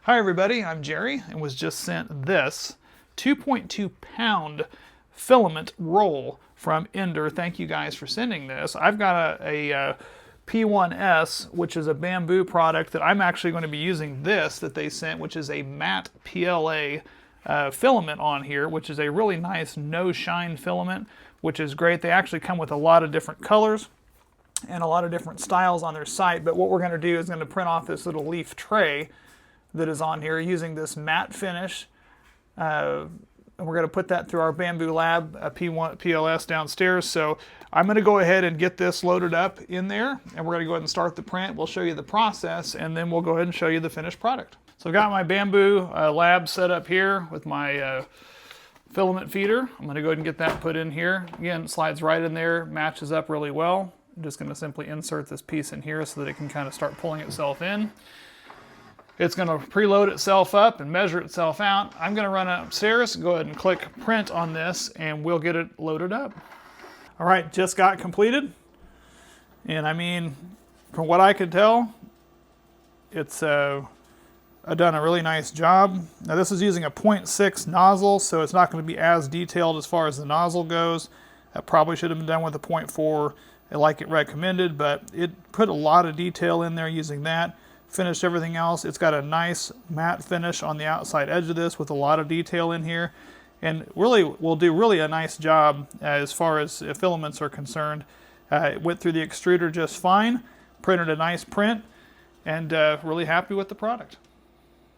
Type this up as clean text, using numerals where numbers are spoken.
Hi everybody, I'm Jerry and was just sent this 2.2 pound filament roll from Ender. Thank you guys for sending this. I've got a P1S, which is a bamboo product that I'm actually going to be using this that they sent, which is a matte PLA filament on here, which is a really nice no shine filament, which is great. They actually come with a lot of different colors and a lot of different styles on their site, but what we're going to do is going to print off this little leaf tray that is on here using this matte finish. And we're going to put that through our Bamboo Lab P1 PLS downstairs. So I'm going to go ahead and get this loaded up in there, and we're going to go ahead and start the print. We'll show you the process, and then we'll go ahead and show you the finished product. So I've got my Bamboo Lab set up here with my filament feeder. I'm going to go ahead and get that put in here. Again, it slides right in there, matches up really well. I'm just going to simply insert this piece in here so that it can kind of start pulling itself in. It's going to preload itself up and measure itself out. I'm going to run upstairs, go ahead and click print on this, and we'll get it loaded up. All right, just got completed. And I mean, from what I could tell, it's I've done a really nice job. Now this is using a 0.6 nozzle, so it's not going to be as detailed as far as the nozzle goes. That probably should have been done with a 0.4 like it recommended, but it put a lot of detail in there using that. Finished everything else. It's got a nice matte finish on the outside edge of this with a lot of detail in here, and really will do really a nice job as far as filaments are concerned. It went through the extruder just fine, printed a nice print, and really happy with the product.